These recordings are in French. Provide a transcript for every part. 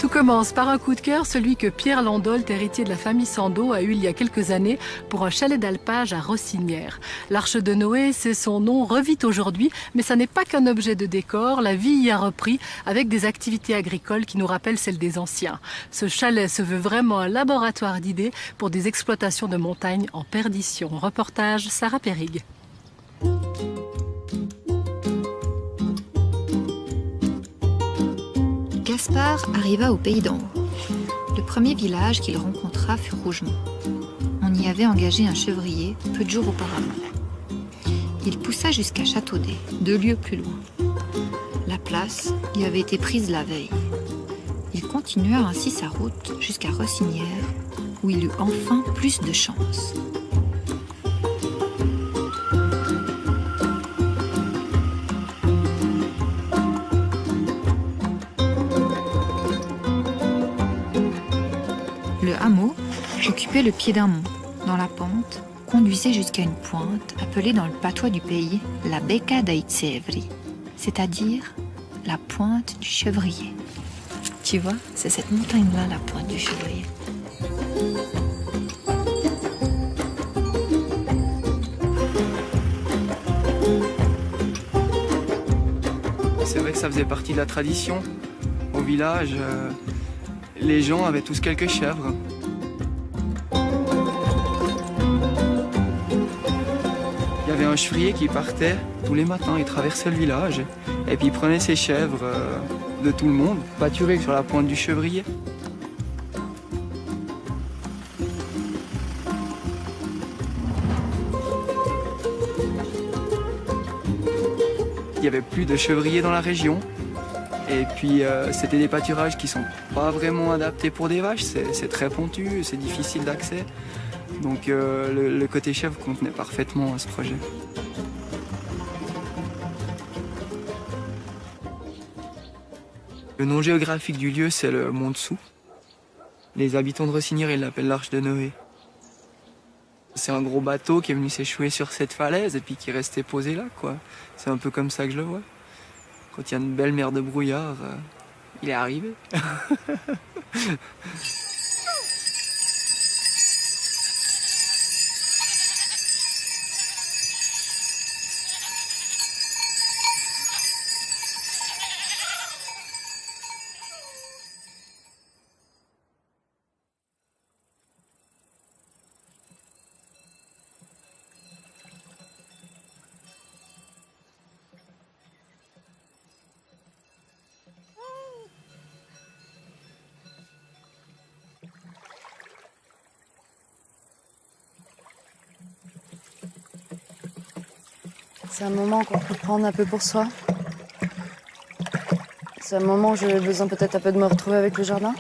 Tout commence par un coup de cœur, celui que Pierre Landolt, héritier de la famille Sandeau, a eu il y a quelques années pour un chalet d'alpage à Rossinière. L'Arche de Noé, c'est son nom, revit aujourd'hui, mais ça n'est pas qu'un objet de décor. La vie y a repris avec des activités agricoles qui nous rappellent celles des anciens. Ce chalet se veut vraiment un laboratoire d'idées pour des exploitations de montagne en perdition. Reportage Sarah Périg. Gaspard arriva au pays d'en haut. Le premier village qu'il rencontra fut Rougemont. On y avait engagé un chevrier peu de jours auparavant. Il poussa jusqu'à Châteaudet, 2 lieues plus loin. La place y avait été prise la veille. Il continua ainsi sa route jusqu'à Rossinière, où il eut enfin plus de chance. Le hameau occupait le pied d'un mont. Dans la pente, conduisait jusqu'à une pointe appelée dans le patois du pays la Becca dei Cevri, c'est-à-dire la pointe du chevrier. Tu vois, c'est cette montagne-là, la pointe du chevrier. C'est vrai que ça faisait partie de la tradition. Au village, les gens avaient tous quelques chèvres. Il y avait un chevrier qui partait tous les matins, il traversait le village et puis il prenait ses chèvres de tout le monde, pâturer sur la pointe du chevrier. Il n'y avait plus de chevriers dans la région. Et puis c'était des pâturages qui sont pas vraiment adaptés pour des vaches, c'est très pentu, c'est difficile d'accès. Donc le côté chèvre contenait parfaitement ce projet. Le nom géographique du lieu, c'est le Mont Dessous. Les habitants de Rossinière, ils l'appellent l'Arche de Noé. C'est un gros bateau qui est venu s'échouer sur cette falaise et puis qui est resté posé là, quoi. C'est un peu comme ça que je le vois. Quand il y a une belle mer de brouillard, il est arrivé. C'est un moment qu'on peut prendre un peu pour soi. C'est un moment où j'ai besoin peut-être un peu de me retrouver avec le jardin.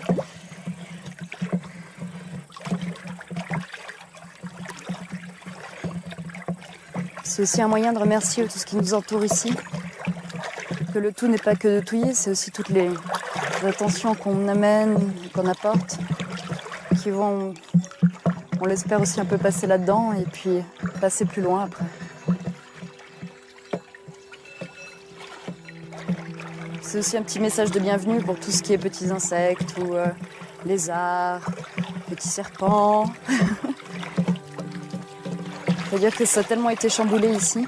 C'est aussi un moyen de remercier tout ce qui nous entoure ici. Que le tout n'est pas que de touiller, c'est aussi toutes les attentions qu'on amène, qu'on apporte, qui vont, on l'espère aussi un peu passer là-dedans et puis passer plus loin après. C'est aussi un petit message de bienvenue pour tout ce qui est petits insectes ou lézards, petits serpents. Faut dire que ça a tellement été chamboulé ici.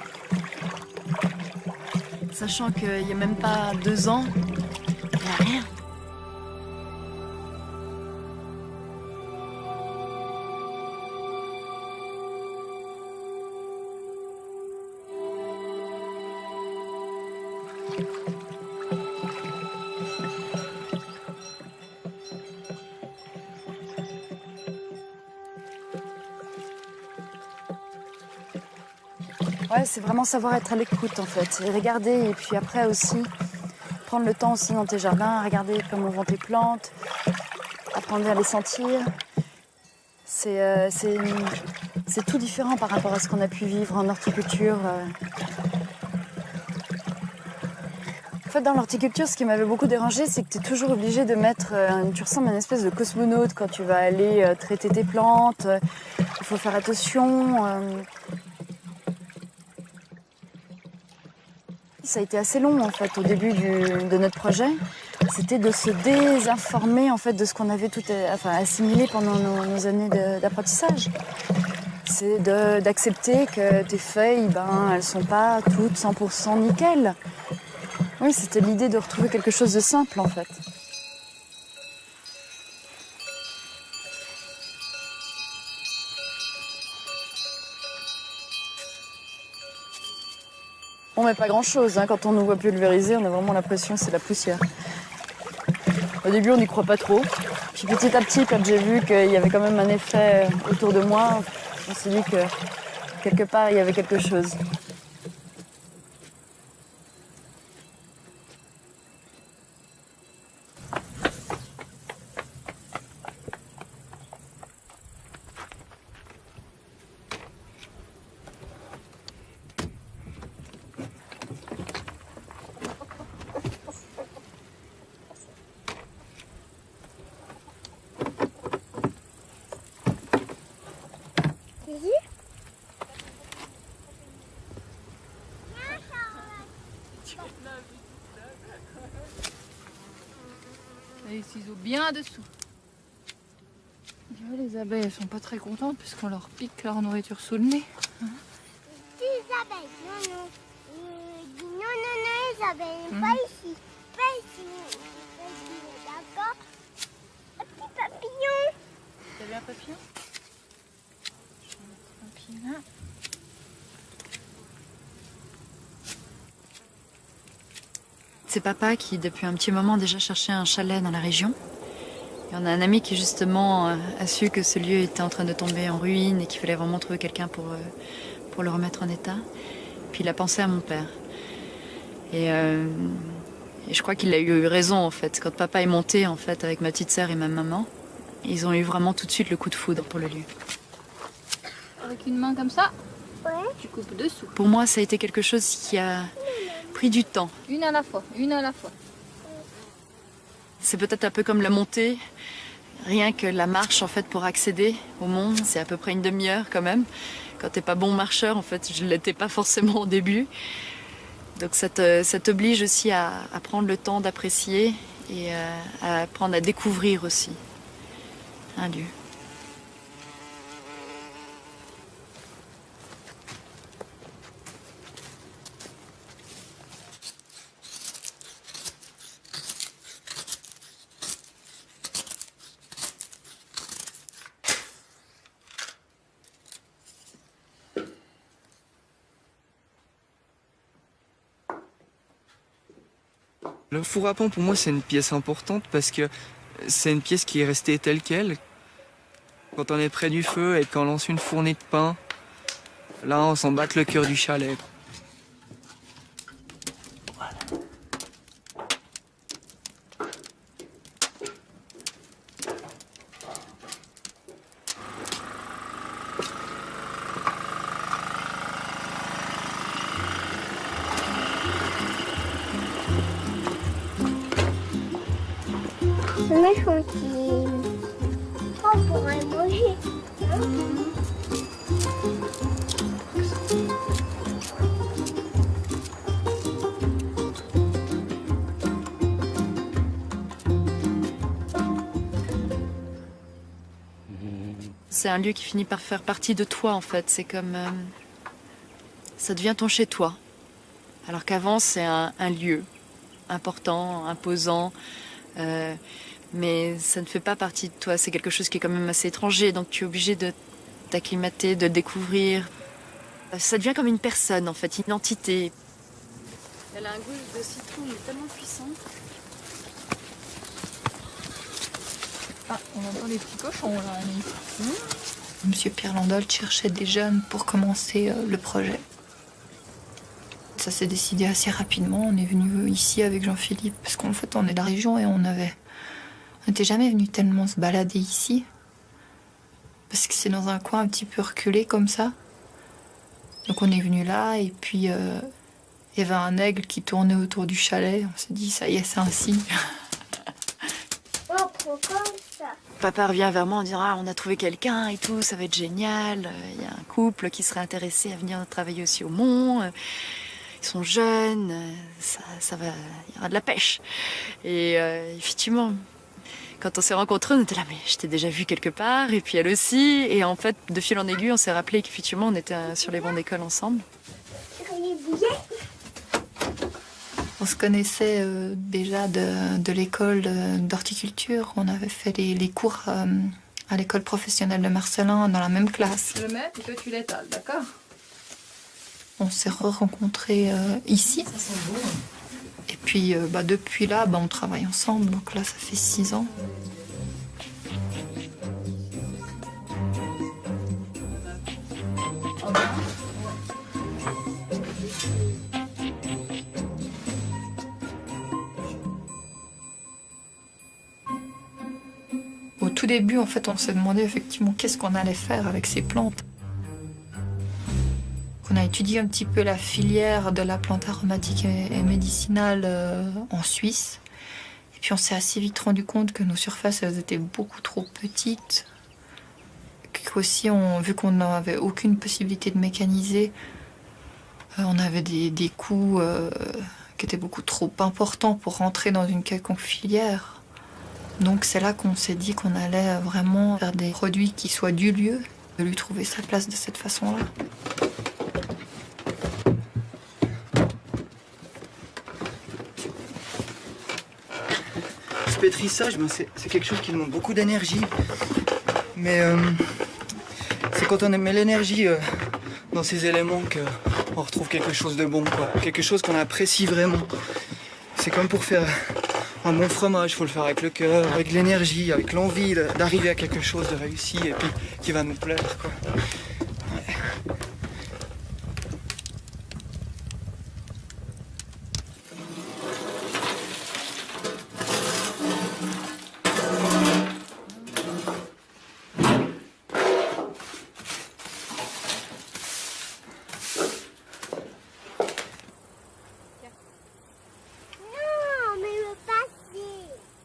Sachant qu'il n'y a même pas 2 ans, il n'y a rien. Ouais, c'est vraiment savoir être à l'écoute en fait, et regarder, et puis après aussi prendre le temps aussi dans tes jardins, regarder comment vont tes plantes, apprendre à les sentir. C'est tout différent par rapport à ce qu'on a pu vivre en horticulture. En fait, dans l'horticulture, ce qui m'avait beaucoup dérangé, c'est que tu es toujours obligé de mettre... tu ressembles à une espèce de cosmonaute quand tu vas aller traiter tes plantes. Il faut faire attention. Ça a été assez long en fait au début de notre projet. c'était de se désinformer en fait de ce qu'on avait tout assimilé pendant nos années d'apprentissage. C'est d'accepter que tes feuilles, elles sont pas toutes 100% nickel. Oui, c'était l'idée de retrouver quelque chose de simple en fait. On met pas grand-chose, hein. Quand on nous voit pulvériser, on a vraiment l'impression que c'est la poussière. Au début, on n'y croit pas trop. Puis petit à petit, quand j'ai vu qu'il y avait quand même un effet autour de moi, je me suis dit que quelque part, il y avait quelque chose. Et les ciseaux bien dessous. Les abeilles, elles sont pas très contentes puisqu'on leur pique leur nourriture sous le nez. Les abeilles, non, non. Non, non, non, les abeilles, pas ici. Pas ici. Pas ici, d'accord. Un petit papillon. T'as vu un papillon? Je vais mettre un pied là. C'est papa qui, depuis un petit moment, déjà cherchait un chalet dans la région. Et on a un ami qui, justement, a su que ce lieu était en train de tomber en ruine et qu'il fallait vraiment trouver quelqu'un pour le remettre en état. Puis il a pensé à mon père. Et je crois qu'il a eu raison, en fait. Quand papa est monté, en fait, avec ma petite sœur et ma maman, ils ont eu vraiment tout de suite le coup de foudre pour le lieu. Avec une main comme ça, Ouais. tu coupes dessous. Pour moi, ça a été quelque chose qui a pris du temps. Une à la fois, une à la fois. C'est peut-être un peu comme la montée. Rien que la marche, en fait, pour accéder au monde, c'est à peu près une demi-heure quand même. Quand t'es pas bon marcheur, en fait, je l'étais pas forcément au début. Donc ça t'oblige aussi à prendre le temps d'apprécier et à apprendre à découvrir aussi un lieu. Le four à pain, pour moi, c'est une pièce importante parce que c'est une pièce qui est restée telle qu'elle. Quand on est près du feu et qu'on lance une fournée de pain, là, on s'en bat le cœur du chalet. On est tranquille. On pourrait manger. C'est un lieu qui finit par faire partie de toi, en fait. C'est comme... ça devient ton chez-toi. Alors qu'avant, c'est un lieu important, imposant. Mais ça ne fait pas partie de toi. C'est quelque chose qui est quand même assez étranger. Donc tu es obligé de t'acclimater, de le découvrir. Ça devient comme une personne, en fait, une entité. Elle a un goût de citron tellement puissant. Ah, on entend les petits cochons, là, Annie. Monsieur Pierre Landolt cherchait des jeunes pour commencer le projet. Ça s'est décidé assez rapidement. On est venu ici avec Jean-Philippe parce qu'en fait, on est de la région et on n'était jamais venu tellement se balader ici. Parce que c'est dans un coin un petit peu reculé comme ça. Donc on est venu là et puis il y avait un aigle qui tournait autour du chalet. On s'est dit, ça y est, c'est un signe. Oh, pourquoi ça? Papa revient vers moi en disant « Ah, on a trouvé quelqu'un et tout, ça va être génial. Il y a un couple qui serait intéressé à venir travailler aussi au Mont. ils sont jeunes, ça va, il y aura de la pêche. Et effectivement, quand on s'est rencontrés, on était là, mais je t'ai déjà vu quelque part, et puis elle aussi. Et en fait, de fil en aiguille, on s'est rappelé qu'effectivement, on était sur les bancs d'école ensemble. On se connaissait déjà de l'école d'horticulture. On avait fait les cours à l'école professionnelle de Marcelin dans la même classe. Je le mets et toi tu l'étales, d'accord? On s'est rencontrés ici. Ça sent bon. Et puis depuis là, on travaille ensemble. Donc là, ça fait 6 ans. Au tout début, en fait, on s'est demandé effectivement qu'est-ce qu'on allait faire avec ces plantes. On a étudié un petit peu la filière de la plante aromatique et médicinale en Suisse. Et puis on s'est assez vite rendu compte que nos surfaces elles étaient beaucoup trop petites. Qu'aussi, vu qu'on n'avait aucune possibilité de mécaniser, on avait des coûts qui étaient beaucoup trop importants pour rentrer dans une quelconque filière. Donc c'est là qu'on s'est dit qu'on allait vraiment faire des produits qui soient du lieu, de lui trouver sa place de cette façon-là. Ce pétrissage, c'est quelque chose qui demande beaucoup d'énergie. Mais c'est quand on met l'énergie dans ces éléments qu'on retrouve quelque chose de bon, quoi. Quelque chose qu'on apprécie vraiment. C'est comme pour faire un bon fromage, il faut le faire avec le cœur, avec l'énergie, avec l'envie d'arriver à quelque chose de réussi et puis qui va nous plaire, quoi. Ouais.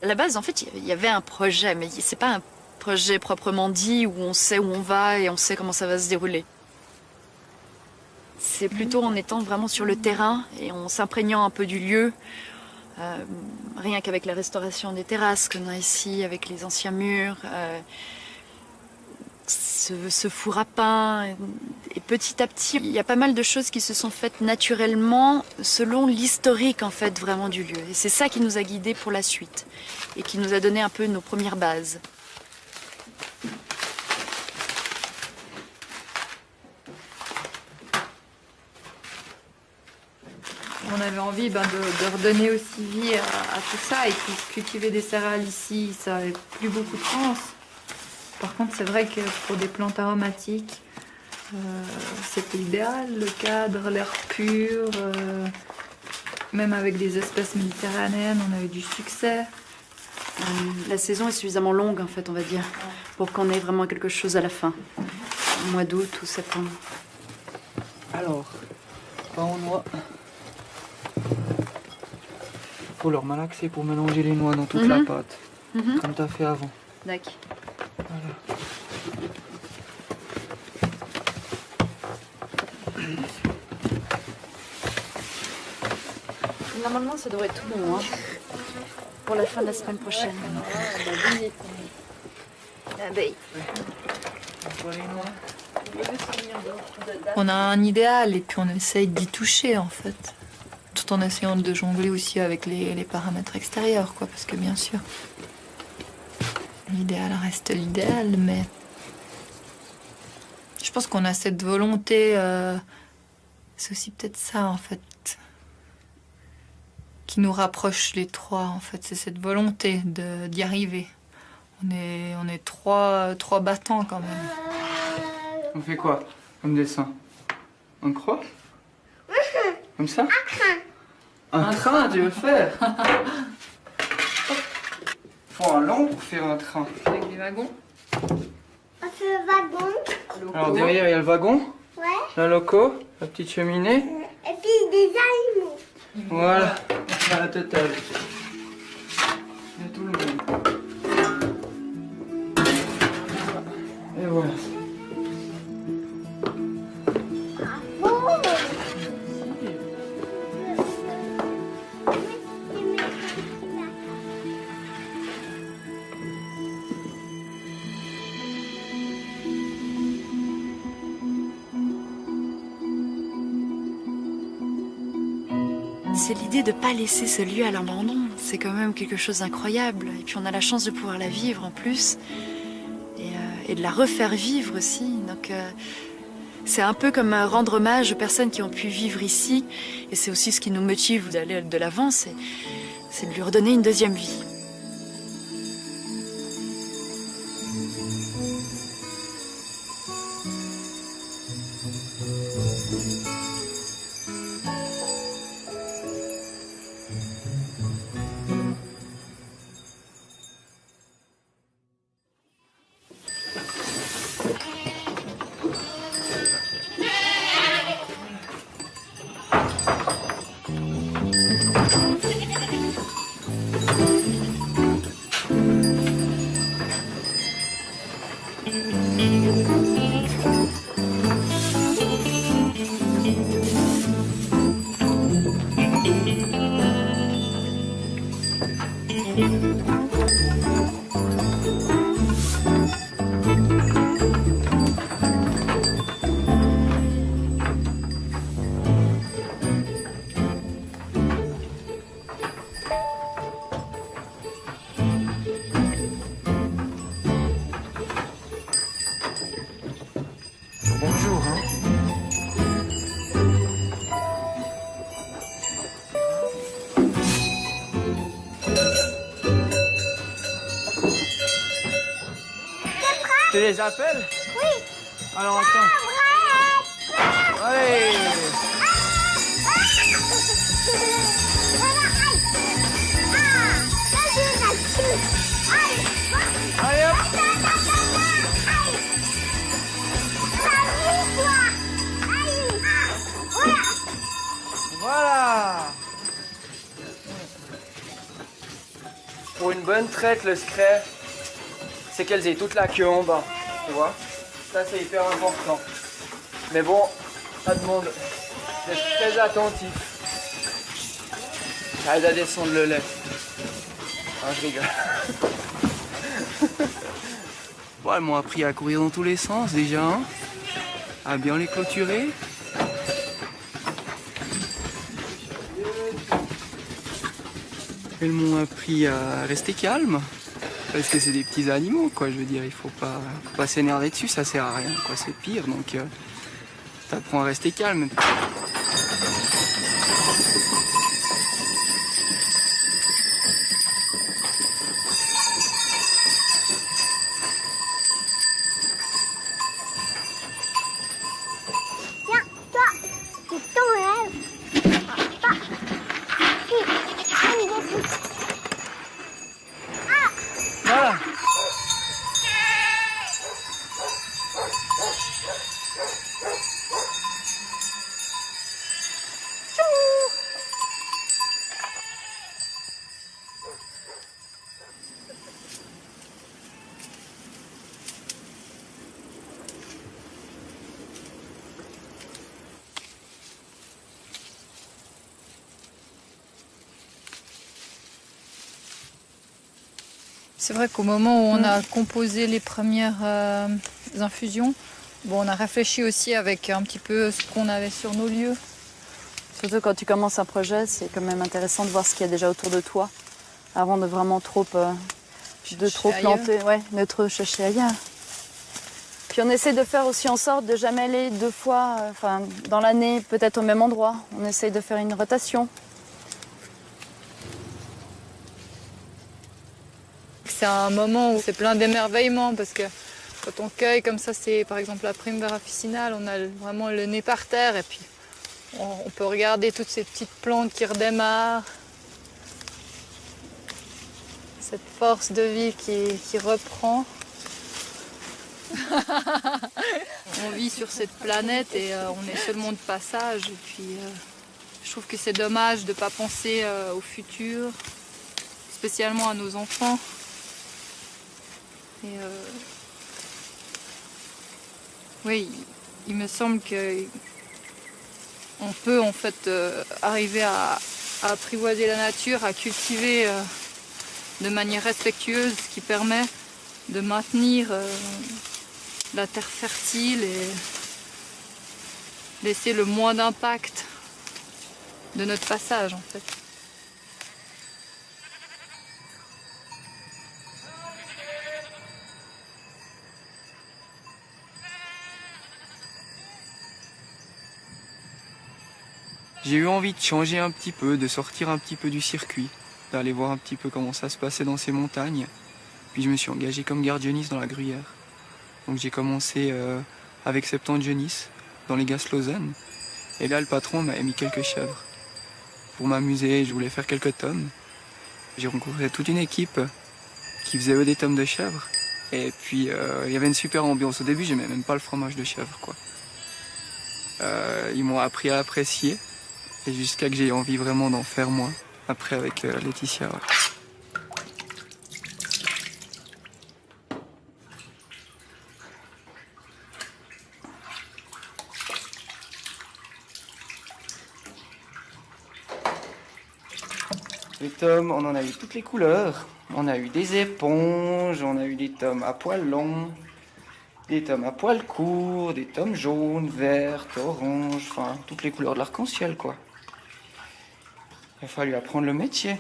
À la base, en fait, il y avait un projet, mais c'est pas un projet proprement dit où on sait où on va et on sait comment ça va se dérouler. C'est plutôt en étant vraiment sur le terrain et en s'imprégnant un peu du lieu, rien qu'avec la restauration des terrasses qu'on a ici, avec les anciens murs, ce four à pain. Et petit à petit, il y a pas mal de choses qui se sont faites naturellement selon l'historique en fait vraiment du lieu. Et c'est ça qui nous a guidés pour la suite et qui nous a donné un peu nos premières bases. On avait envie de redonner aussi vie à tout ça et puis cultiver des céréales ici, ça n'avait plus beaucoup de sens. Par contre, c'est vrai que pour des plantes aromatiques, c'était idéal, le cadre, l'air pur, même avec des espèces méditerranéennes, on avait du succès. La saison est suffisamment longue en fait, on va dire, pour qu'on ait vraiment quelque chose à la fin, au mois d'août ou septembre. Alors, pain aux noix. Faut leur malaxer pour mélanger les noix dans toute la pâte, comme tu as fait avant. D'accord. Voilà. Normalement, ça devrait être tout bon, hein, pour la fin de la semaine prochaine. On a un idéal et puis on essaye d'y toucher en fait. Tout en essayant de jongler aussi avec les paramètres extérieurs, quoi, parce que bien sûr, l'idéal reste l'idéal, mais je pense qu'on a cette volonté, c'est aussi peut-être ça en fait, qui nous rapproche les trois en fait, c'est cette volonté d'y arriver. On est trois battants quand même. On fait quoi comme dessin? Un croix? Comme ça? Un train, tu veux faire? Faut un long pour faire un train. Avec des wagons. On fait le wagon. Alors derrière il y a le wagon, Ouais. la loco, la petite cheminée. Et puis des animaux. Voilà, on a la totale. Il y a tout le monde. Et voilà. Oh. c'est l'idée de ne pas laisser ce lieu à l'abandon. C'est quand même quelque chose d'incroyable. Et puis on a la chance de pouvoir la vivre en plus. Et de la refaire vivre aussi. Donc c'est un peu comme rendre hommage aux personnes qui ont pu vivre ici. Et c'est aussi ce qui nous motive d'aller de l'avant, c'est de lui redonner une deuxième vie. Bonjour, hein. Tu les appelles? Oui. Alors attends. Ouais. Allez hop. Voilà. Pour une bonne traite, le secret, c'est qu'elles aient toute la queue en bas. Tu vois? Ça, c'est hyper important. Mais bon, ça demande d'être très attentif. Ça aide à descendre le lait. Ah, je rigole. Bon, elles m'ont appris à courir dans tous les sens déjà, hein, à bien les clôturer. Elles m'ont appris à rester calme, parce que c'est des petits animaux, quoi. Je veux dire, il faut pas s'énerver dessus, ça sert à rien, quoi. C'est pire, donc t'apprends à rester calme. Tiens, toi, c'est ton rêve. Papa. Voilà. C'est vrai qu'au moment où on a composé les premières infusions, bon, on a réfléchi aussi avec un petit peu ce qu'on avait sur nos lieux. Surtout quand tu commences un projet, c'est quand même intéressant de voir ce qu'il y a déjà autour de toi avant de vraiment trop planter, ouais, de trop chercher ailleurs. Puis on essaie de faire aussi en sorte de jamais aller deux fois, dans l'année, peut-être au même endroit. On essaye de faire une rotation. C'est un moment où c'est plein d'émerveillement parce que quand on cueille comme ça, c'est par exemple la Primavera officinale, on a vraiment le nez par terre et puis on peut regarder toutes ces petites plantes qui redémarrent. Cette force de vie qui reprend. On vit sur cette planète et on est seulement de passage. Et puis je trouve que c'est dommage de ne pas penser au futur, spécialement à nos enfants. Et oui, il me semble qu'on peut en fait arriver à apprivoiser la nature, à cultiver de manière respectueuse, ce qui permet de maintenir la terre fertile et laisser le moins d'impact de notre passage en fait. J'ai eu envie de changer un petit peu, de sortir un petit peu du circuit, d'aller voir un petit peu comment ça se passait dans ces montagnes. Puis je me suis engagé comme garde-genisse dans la Gruyère. Donc j'ai commencé avec 70 genisses dans les Gasses-Lausanne. Et là, le patron m'avait mis quelques chèvres. Pour m'amuser, je voulais faire quelques tomes. J'ai rencontré toute une équipe qui faisait eux des tomes de chèvres. Et puis il y avait une super ambiance. Au début, j'aimais même pas le fromage de chèvre, quoi. Ils m'ont appris à apprécier. Et jusqu'à que j'ai envie vraiment d'en faire moi. Après avec Laetitia. Ouais. Les tomes, on en a eu toutes les couleurs. On a eu des éponges, on a eu des tomes à poils longs, des tomes à poils courts, des tomes jaunes, verts, oranges, enfin toutes les couleurs de l'arc-en-ciel, quoi. Il a fallu apprendre le métier.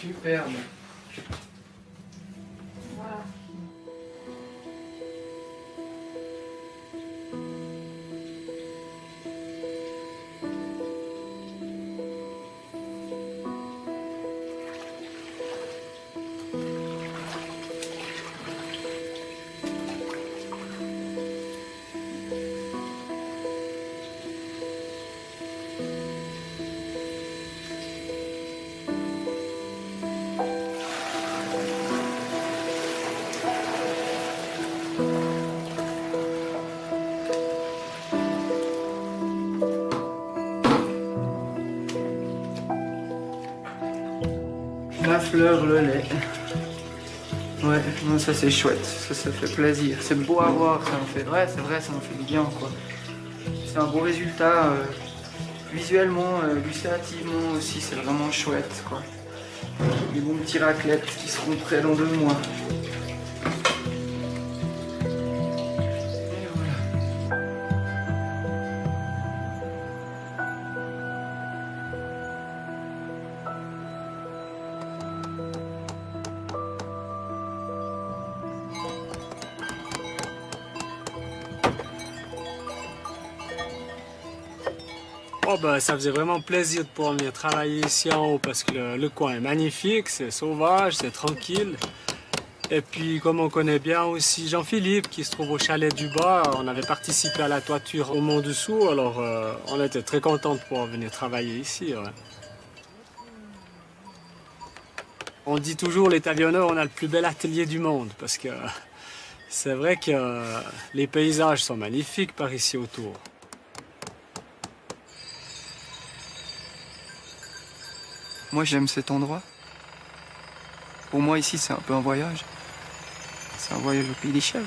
Superbe. Voilà. La fleur, le lait. Ouais, non, ça c'est chouette, ça fait plaisir. C'est beau à voir, ça en fait. Ouais, c'est vrai, ça en fait du bien, quoi. C'est un beau résultat. Visuellement, gustativement aussi, c'est vraiment chouette, quoi. Des bons petits raclettes qui seront prêts dans 2 mois. Et voilà. Oh ben, ça faisait vraiment plaisir de pouvoir venir travailler ici en haut parce que le coin est magnifique, c'est sauvage, c'est tranquille. Et puis comme on connaît bien aussi Jean-Philippe qui se trouve au chalet du bas, on avait participé à la toiture au Mont-Dessous, alors on était très contents de pouvoir venir travailler ici. Ouais. On dit toujours les tablionneurs, on a le plus bel atelier du monde parce que c'est vrai que les paysages sont magnifiques par ici autour. Moi, j'aime cet endroit. Pour moi, ici, c'est un peu un voyage. C'est un voyage au pays des chèvres.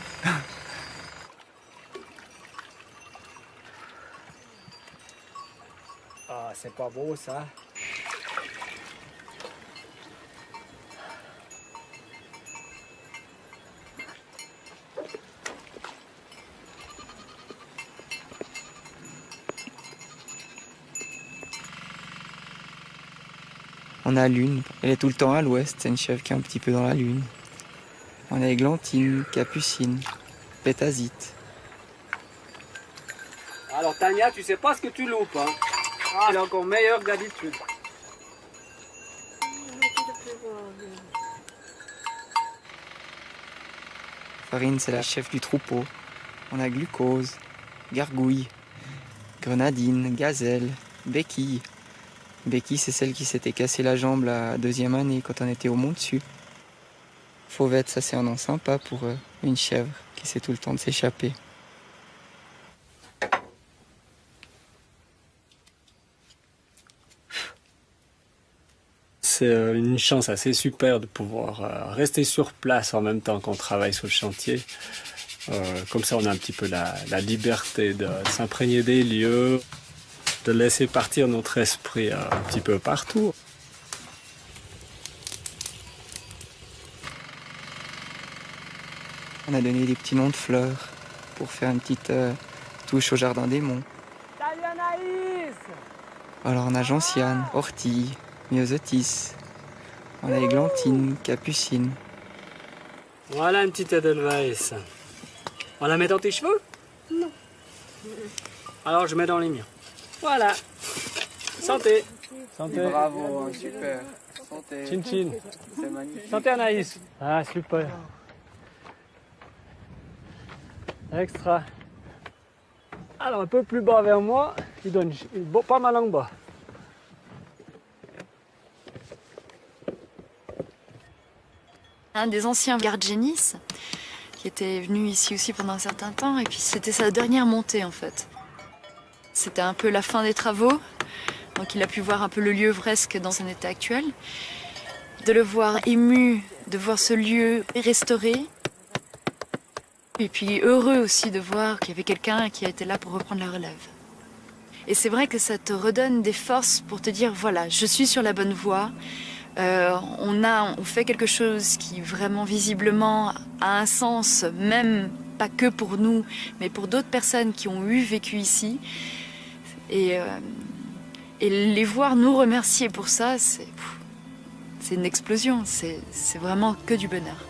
Ah, c'est pas beau, ça. On a Lune, elle est tout le temps à l'ouest, c'est une chèvre qui est un petit peu dans la Lune. On a Églantine, Capucine, Pétasite. Alors Tania, tu sais pas ce que tu loupes, hein. Elle est encore meilleure que d'habitude. Farine, c'est la chef du troupeau. On a Glucose, Gargouille, Grenadine, Gazelle, Béquille. Béquille, c'est celle qui s'était cassé la jambe la 2e année quand on était au Mont-Dessus. Fauvette, ça c'est un nom sympa pour une chèvre qui sait tout le temps de s'échapper. C'est une chance assez super de pouvoir rester sur place en même temps qu'on travaille sur le chantier. Comme ça, on a un petit peu la liberté de s'imprégner des lieux. de laisser partir notre esprit un petit peu partout. On a donné des petits noms de fleurs pour faire une petite touche au jardin des monts. Salut Anaïs! Alors on a gentiane, ortie, myosotis. On a églantine, capucine. Voilà une petite Edelweiss. On la met dans tes cheveux? Non. Alors je mets dans les miens. Voilà. Santé. Santé. Bravo, hein, super. Santé. Chin chin. C'est magnifique. Santé Anaïs. Ah super. Extra. Alors un peu plus bas vers moi, il donne pas mal en bas. Un des anciens gardes génisses qui était venu ici aussi pendant un certain temps, et puis c'était sa dernière montée en fait. C'était un peu la fin des travaux, donc il a pu voir un peu le lieu fresque dans son état actuel. De le voir ému, de voir ce lieu restauré, et puis heureux aussi de voir qu'il y avait quelqu'un qui était là pour reprendre la relève. Et c'est vrai que ça te redonne des forces pour te dire, voilà, je suis sur la bonne voie. On fait quelque chose qui vraiment visiblement a un sens, même pas que pour nous, mais pour d'autres personnes qui ont vécu ici. Et les voir nous remercier pour ça, c'est une explosion, c'est vraiment que du bonheur.